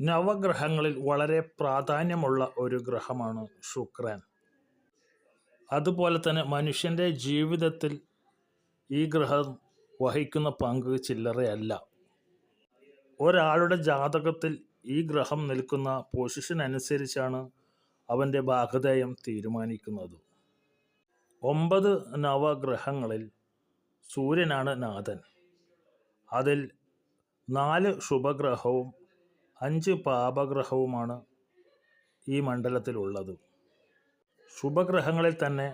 നവഗ്രഹങ്ങളിൽ വളരെ പ്രാധാന്യമുള്ള ഒരു ഗ്രഹമാണ് ശുക്രൻ. അതുപോലെ തന്നെ മനുഷ്യൻ്റെ ജീവിതത്തിൽ ഈ ഗ്രഹം വഹിക്കുന്ന പങ്ക് ചില്ലറയല്ല. ഒരാളുടെ ജാതകത്തിൽ ഈ ഗ്രഹം നിൽക്കുന്ന പൊസിഷൻ അനുസരിച്ചാണ് അവൻ്റെ ഭാഗ്യോദയം തീരുമാനിക്കുന്നത്. 9 നവഗ്രഹങ്ങളിൽ സൂര്യനാണ് നാഥൻ. അതിൽ 4 ശുഭഗ്രഹവും 5 പാപഗ്രഹവുമാണ് ഈ മണ്ഡലത്തിലുള്ളത്. ശുഭഗ്രഹങ്ങളിൽ തന്നെ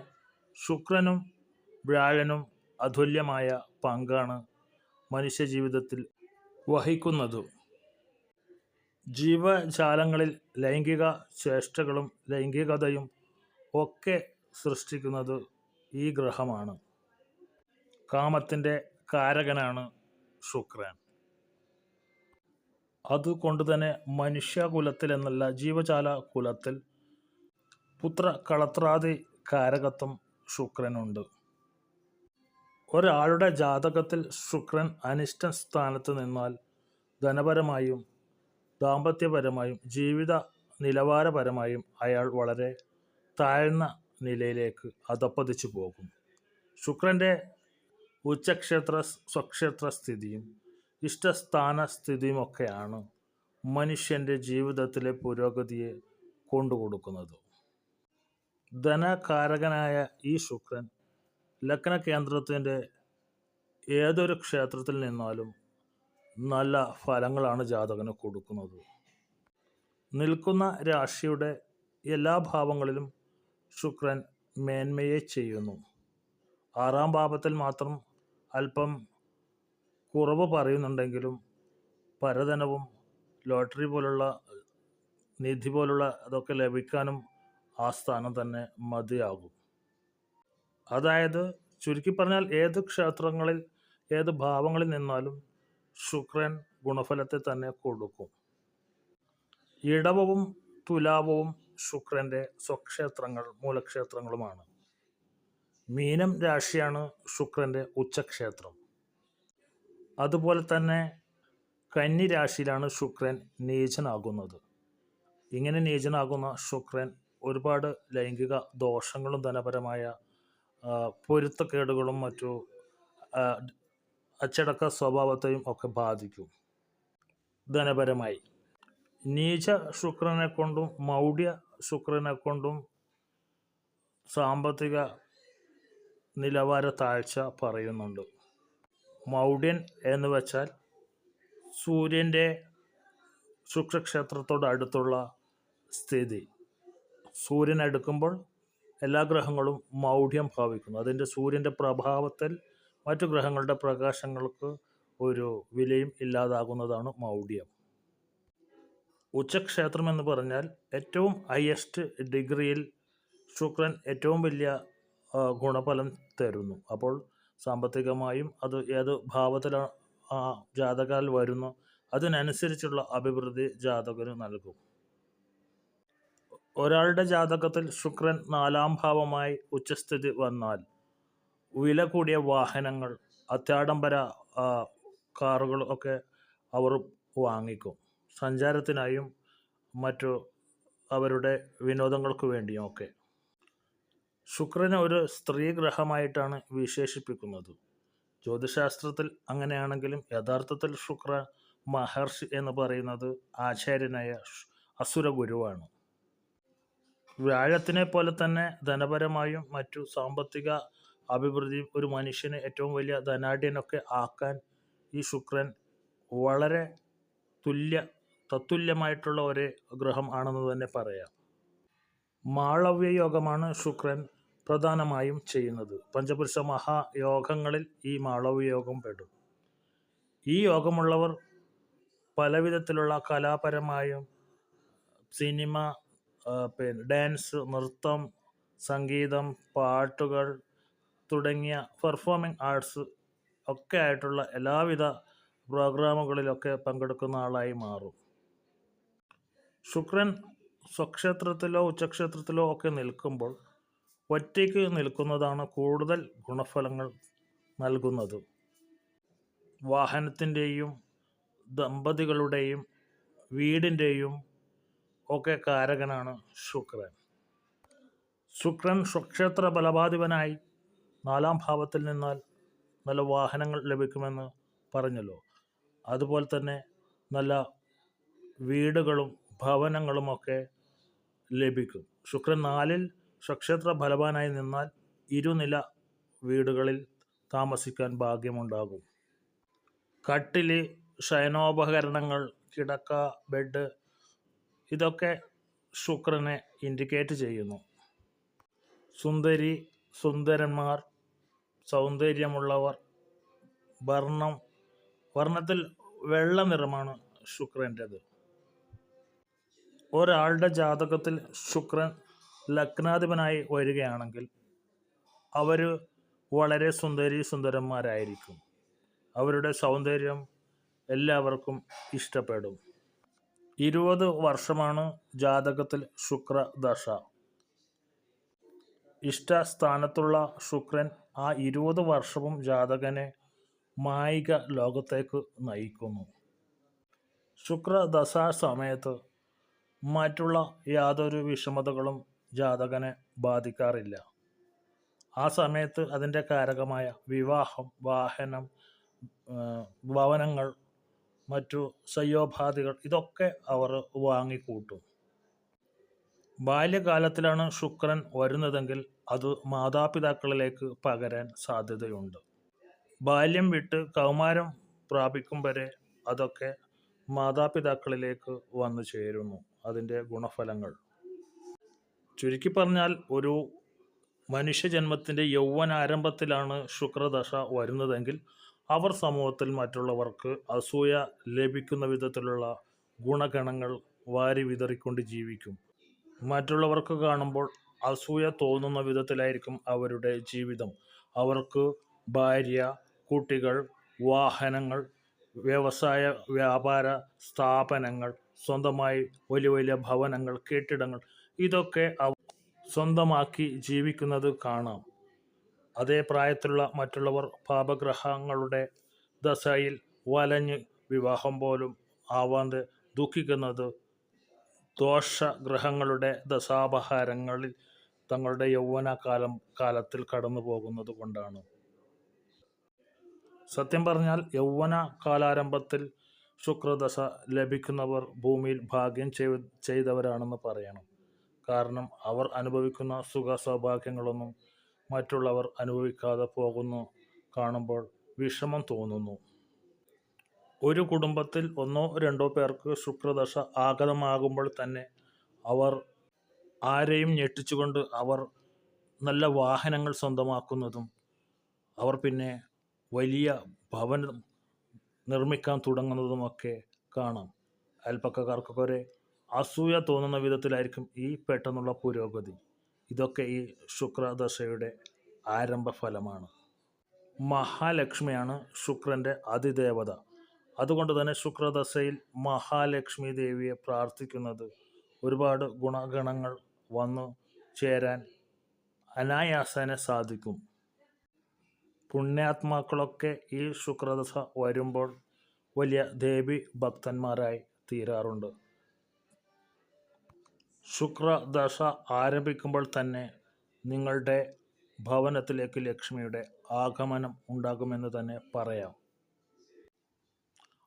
ശുക്രനും വ്യാഴനും അതുല്യമായ പങ്കാണ് മനുഷ്യജീവിതത്തിൽ വഹിക്കുന്നത്. ജീവജാലങ്ങളിൽ ലൈംഗിക ചേഷ്ടകളും ലൈംഗികതയും ഒക്കെ സൃഷ്ടിക്കുന്നത് ഈ ഗ്രഹമാണ്. കാമത്തിൻ്റെ കാരകനാണ് ശുക്രൻ. അതുകൊണ്ട് തന്നെ മനുഷ്യകുലത്തിൽ എന്നല്ല, ജീവജാല കുലത്തിൽ പുത്ര കളത്രാദി കാരകത്വം ശുക്രനുണ്ട്. ഒരാളുടെ ജാതകത്തിൽ ശുക്രൻ അനിഷ്ട സ്ഥാനത്ത് നിന്നാൽ ധനപരമായും ദാമ്പത്യപരമായും ജീവിത നിലവാരപരമായും അയാൾ വളരെ താഴ്ന്ന നിലയിലേക്ക് അധപ്പതിച്ചു പോകും. ശുക്രൻ്റെ ഉച്ചക്ഷേത്ര സ്വക്ഷേത്ര സ്ഥിതിയും ഇഷ്ടസ്ഥാന സ്ഥിതിയുമൊക്കെയാണ് മനുഷ്യൻ്റെ ജീവിതത്തിലെ പുരോഗതിയെ കൊണ്ടുകൊടുക്കുന്നത്. ധനകാരകനായ ഈ ശുക്രൻ ലഗ്ന കേന്ദ്രത്തിൻ്റെ ഏതൊരു ക്ഷേത്രത്തിൽ നിന്നാലും നല്ല ഫലങ്ങളാണ് ജാതകന് കൊടുക്കുന്നത്. നിൽക്കുന്ന രാശിയുടെ എല്ലാ ഭാവങ്ങളിലും ശുക്രൻ മേന്മയെ ചെയ്യുന്നു. 6-ാം ഭാവത്തിൽ മാത്രം അല്പം കുറവ് പറയുന്നുണ്ടെങ്കിലും പരധനവും ലോട്ടറി പോലുള്ള നിധി പോലുള്ള അതൊക്കെ ലഭിക്കാനും ആ സ്ഥാനം തന്നെ മതിയാകും. അതായത് ചുരുക്കി പറഞ്ഞാൽ ഏത് ക്ഷേത്രങ്ങളിൽ ഏത് ഭാവങ്ങളിൽ നിന്നാലും ശുക്രൻ ഗുണഫലത്തെ തന്നെ കൊടുക്കും. ഇടവവും തുലാവവും ശുക്രൻ്റെ സ്വക്ഷേത്രങ്ങൾ മൂലക്ഷേത്രങ്ങളുമാണ്. മീനം രാശിയാണ് ശുക്രൻ്റെ ഉച്ചക്ഷേത്രം. അതുപോലെ തന്നെ കന്നി രാശിയിലാണ് ശുക്രൻ നീചനാകുന്നത്. ഇങ്ങനെ നീചനാകുന്ന ശുക്രൻ ഒരുപാട് ലൈംഗിക ദോഷങ്ങളും ധനപരമായ പൊരുത്തക്കേടുകളും മറ്റു അച്ചടക്ക സ്വഭാവത്തെയും ഒക്കെ ബാധിക്കും. ധനപരമായി നീച ശുക്രനെ കൊണ്ടും മൗഢ്യ ശുക്രനെ കൊണ്ടും സാമ്പത്തിക നിലവാര താഴ്ച പറയുന്നുണ്ട്. മൗഢ്യൻ എന്ന് വെച്ചാൽ സൂര്യൻ്റെ ശുക്രക്ഷേത്രത്തോട് അടുത്തുള്ള സ്ഥിതി. സൂര്യൻ അടുക്കുമ്പോൾ എല്ലാ ഗ്രഹങ്ങളും മൗഢ്യം ഭാവിക്കുന്നു. അതിൻ്റെ സൂര്യൻ്റെ പ്രഭാവത്തിൽ മറ്റു ഗ്രഹങ്ങളുടെ പ്രകാശങ്ങൾക്ക് ഒരു വിലയും ഇല്ലാതാകുന്നതാണ് മൗഢ്യം. ഉച്ചക്ഷേത്രം എന്ന് പറഞ്ഞാൽ ഏറ്റവും ഹയസ്റ്റ് ഡിഗ്രിയിൽ ശുക്രൻ ഏറ്റവും വലിയ ഗുണഫലം തരുന്നു. അപ്പോൾ സാമ്പത്തികമായും അത് ഏത് ഭാവത്തിലാണ് ജാതകാൽ വരുന്നു അതിനനുസരിച്ചുള്ള അഭിവൃദ്ധി ജാതകന് നൽകും. ഒരാളുടെ ജാതകത്തിൽ ശുക്രൻ 4-ാം ഭാവമായി ഉച്ചസ്ഥിതി വന്നാൽ വില കൂടിയ വാഹനങ്ങൾ, അത്യാഡംബര കാറുകൾ ഒക്കെ അവർ വാങ്ങിക്കും. സഞ്ചാരത്തിനായും മറ്റു അവരുടെ വിനോദങ്ങൾക്ക് വേണ്ടിയും ഒക്കെ. ശുക്രനെ ഒരു സ്ത്രീ ഗ്രഹമായിട്ടാണ് വിശേഷിപ്പിക്കുന്നത്. ജ്യോതിശാസ്ത്രത്തിൽ അങ്ങനെയാണെങ്കിലും യഥാർത്ഥത്തിൽ ശുക്ര മഹർഷി എന്ന് പറയുന്നത് ആചാര്യനായ അസുര ഗുരുവാണ്. വ്യാഴത്തിനെ പോലെ തന്നെ ധനപരമായും മറ്റു സാമ്പത്തിക അഭിവൃദ്ധിയും ഒരു മനുഷ്യന് ഏറ്റവും വലിയ ധനാഢ്യനൊക്കെ ആക്കാൻ ഈ ശുക്രൻ വളരെ തത്തുല്യമായിട്ടുള്ള ഒരു ഗ്രഹം ആണെന്ന് തന്നെ പറയാം. മാളവ്യ യോഗമാണ് ശുക്രൻ പ്രധാനമായും ചെയ്യുന്നത്. പഞ്ചപുരുഷ മഹായോഗങ്ങളിൽ ഈ മാളവ്യ യോഗം പെടും. ഈ യോഗമുള്ളവർ പലവിധത്തിലുള്ള കലാപരമായും സിനിമ, ഡാൻസ്, നൃത്തം, സംഗീതം, പാട്ടുകൾ തുടങ്ങിയ പെർഫോമിംഗ് ആർട്സ് ഒക്കെ ആയിട്ടുള്ള എല്ലാവിധ പ്രോഗ്രാമുകളിലൊക്കെ പങ്കെടുക്കുന്ന ആളായി മാറും. ശുക്രൻ സ്വക്ഷേത്രത്തിലോ ഉച്ചക്ഷേത്രത്തിലോ ഒക്കെ നിൽക്കുമ്പോൾ ഒറ്റയ്ക്ക് നിൽക്കുന്നതാണ് കൂടുതൽ ഗുണഫലങ്ങൾ നൽകുന്നത്. വാഹനത്തിൻ്റെയും ദമ്പതികളുടെയും വീടിൻ്റെയും ഒക്കെ കാരകനാണ് ശുക്രൻ. ശുക്രൻ സ്വക്ഷേത്ര ബലഭാധിപനായി 4-ാം ഭാവത്തിൽ നിന്നാൽ നല്ല വാഹനങ്ങൾ ലഭിക്കുമെന്ന് പറഞ്ഞല്ലോ. അതുപോലെ തന്നെ നല്ല വീടുകളും ഭവനങ്ങളുമൊക്കെ ലഭിക്കും. ശുക്രൻ 4-ൽ സ്വക്ഷേത്ര ബലവാനായി നിന്നാൽ ഇരുനില വീടുകളിൽ താമസിക്കാൻ ഭാഗ്യമുണ്ടാകും. കട്ടില്, ശയനോപകരണങ്ങൾ, കിടക്ക, ബെഡ് ഇതൊക്കെ ശുക്രനെ ഇൻഡിക്കേറ്റ് ചെയ്യുന്നു. സുന്ദരി, സുന്ദരന്മാർ, സൗന്ദര്യമുള്ളവർ, വർണ്ണത്തിൽ വെള്ള നിറമാണ് ശുക്രൻ്റെത്. ഒരാളുടെ ജാതകത്തിൽ ശുക്രൻ ലഗ്നാധിപനായി വരികയാണെങ്കിൽ അവർ വളരെ സുന്ദരന്മാരായിരിക്കും. അവരുടെ സൗന്ദര്യം എല്ലാവർക്കും ഇഷ്ടപ്പെടും. 20 വർഷമാണ് ജാതകത്തിൽ ശുക്രദശ. ഇഷ്ടസ്ഥാനത്തുള്ള ശുക്രൻ ആ 20 വർഷവും ജാതകനെ മായിക ലോകത്തേക്ക് നയിക്കുന്നു. ശുക്രദശാ സമയത്ത് മറ്റുള്ള യാതൊരു വിഷമതകളും ജാതകനെ ബാധിക്കാറില്ല. ആ സമയത്ത് അതിൻ്റെ കാരകമായ വിവാഹം, വാഹനം, ഭവനങ്ങൾ, മറ്റു സയോപാധികൾ ഇതൊക്കെ അവർ വാങ്ങിക്കൂട്ടും. ബാല്യകാലത്തിലാണ് ശുക്രൻ വരുന്നതെങ്കിൽ അത് മാതാപിതാക്കളിലേക്ക് പകരാൻ സാധ്യതയുണ്ട്. ബാല്യം വിട്ട് കൗമാരം പ്രാപിക്കും വരെ അതൊക്കെ മാതാപിതാക്കളിലേക്ക് വന്നു ചേരുന്നു, അതിൻ്റെ ഗുണഫലങ്ങൾ. ചുരുക്കി പറഞ്ഞാൽ ഒരു മനുഷ്യജന്മത്തിൻ്റെ യൗവനാരംഭത്തിലാണ് ശുക്രദശ വരുന്നതെങ്കിൽ അവർ സമൂഹത്തിൽ മറ്റുള്ളവർക്ക് അസൂയ ലഭിക്കുന്ന വിധത്തിലുള്ള ഗുണഗണങ്ങൾ വാരി വിതറിക്കൊണ്ട് ജീവിക്കും. മറ്റുള്ളവർക്ക് കാണുമ്പോൾ അസൂയ തോന്നുന്ന വിധത്തിലായിരിക്കും അവരുടെ ജീവിതം. അവർക്ക് ഭാര്യ, കുട്ടികൾ, വാഹനങ്ങൾ, വ്യവസായ വ്യാപാര സ്ഥാപനങ്ങൾ, സ്വന്തമായി വലിയ വലിയ ഭവനങ്ങൾ, കെട്ടിടങ്ങൾ ഇതൊക്കെ സ്വന്തമാക്കി ജീവിക്കുന്നത് കാണാം. അതേ പ്രായത്തിലുള്ള മറ്റുള്ളവർ പാപഗ്രഹങ്ങളുടെ ദശയിൽ വലഞ്ഞ് വിവാഹം പോലും ആവാതെ ദുഃഖിക്കുന്നത് ദോഷഗ്രഹങ്ങളുടെ ദശാപഹാരങ്ങളിൽ തങ്ങളുടെ കാലത്തിൽ കടന്നു പോകുന്നത് കൊണ്ടാണ്. സത്യം പറഞ്ഞാൽ യൗവന കാലാരംഭത്തിൽ ശുക്രദശ ലഭിക്കുന്നവർ ഭൂമിയിൽ ഭാഗ്യം ചെയ്തവരാണെന്ന് പറയണം. കാരണം അവർ അനുഭവിക്കുന്ന സുഖ സൗഭാഗ്യങ്ങളൊന്നും മറ്റുള്ളവർ അനുഭവിക്കാതെ പോകുന്നു കാണുമ്പോൾ വിഷമം തോന്നുന്നു. ഒരു കുടുംബത്തിൽ 1-2 പേർക്ക് ശുക്രദശ ആഗതമാകുമ്പോൾ തന്നെ അവർ ആരെയും ഞെട്ടിച്ചുകൊണ്ട് അവർ നല്ല വാഹനങ്ങൾ സ്വന്തമാക്കുന്നതും അവർ പിന്നെ വലിയ ഭവനം നിർമ്മിക്കാൻ തുടങ്ങുന്നതുമൊക്കെ കാണാം. അയൽപ്പക്കക്കാർക്കൊക്കെ അസൂയ തോന്നുന്ന വിധത്തിലായിരിക്കും ഈ പെട്ടെന്നുള്ള പുരോഗതി. ഇതൊക്കെ ഈ ശുക്രദശയുടെ ആരംഭ ഫലമാണ്. മഹാലക്ഷ്മിയാണ് ശുക്രൻ്റെ അതിദേവത. അതുകൊണ്ട് തന്നെ ശുക്രദശയിൽ മഹാലക്ഷ്മി ദേവിയെ പ്രാർത്ഥിക്കുന്നത് ഒരുപാട് ഗുണഗണങ്ങൾ വന്നു ചേരാൻ അനായാസേന സാധിക്കും. പുണ്യാത്മാക്കളൊക്കെ ഈ ശുക്രദശ വരുമ്പോൾ വലിയ ദേവി ഭക്തന്മാരായി തീരാറുണ്ട്. ശുക്രദശ ആരംഭിക്കുമ്പോൾ തന്നെ നിങ്ങളുടെ ഭവനത്തിലേക്ക് ലക്ഷ്മിയുടെ ആഗമനം ഉണ്ടാകുമെന്ന് തന്നെ പറയാം.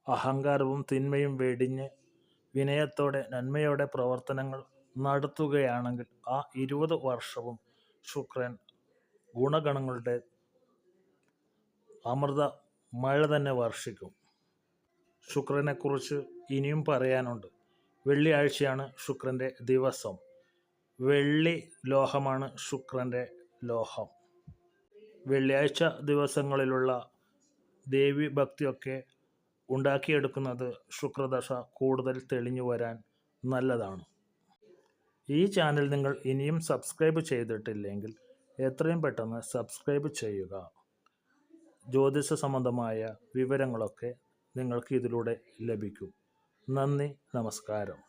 അഹങ്കാരവും തിന്മയും വെടിഞ്ഞ് വിനയത്തോടെ നന്മയോടെ പ്രവർത്തനങ്ങൾ നടത്തുകയാണെങ്കിൽ ആ 20 വർഷവും ശുക്രൻ ഗുണഗണങ്ങളുടെ അമൃത മഴ തന്നെ വർഷിക്കും. ശുക്രനെക്കുറിച്ച് ഇനിയും പറയാനുണ്ട്. വെള്ളിയാഴ്ചയാണ് ശുക്രൻ്റെ ദിവസം. വെള്ളി ലോഹമാണ് ശുക്രൻ്റെ ലോഹം. വെള്ളിയാഴ്ച ദിവസങ്ങളിലുള്ള ദേവി ഭക്തിയൊക്കെ ഉണ്ടാക്കിയെടുക്കുന്നത് ശുക്രദശ കൂടുതൽ തെളിഞ്ഞു വരാൻ നല്ലതാണ്. ഈ ചാനൽ നിങ്ങൾ ഇനിയും സബ്സ്ക്രൈബ് ചെയ്തിട്ടില്ലെങ്കിൽ എത്രയും പെട്ടെന്ന് സബ്സ്ക്രൈബ് ചെയ്യുക. ജ്യോതിഷ സംബന്ധമായ വിവരങ്ങളൊക്കെ നിങ്ങൾക്ക് ഇതിലൂടെ ലഭിക്കും. നന്ദി, നമസ്കാരം.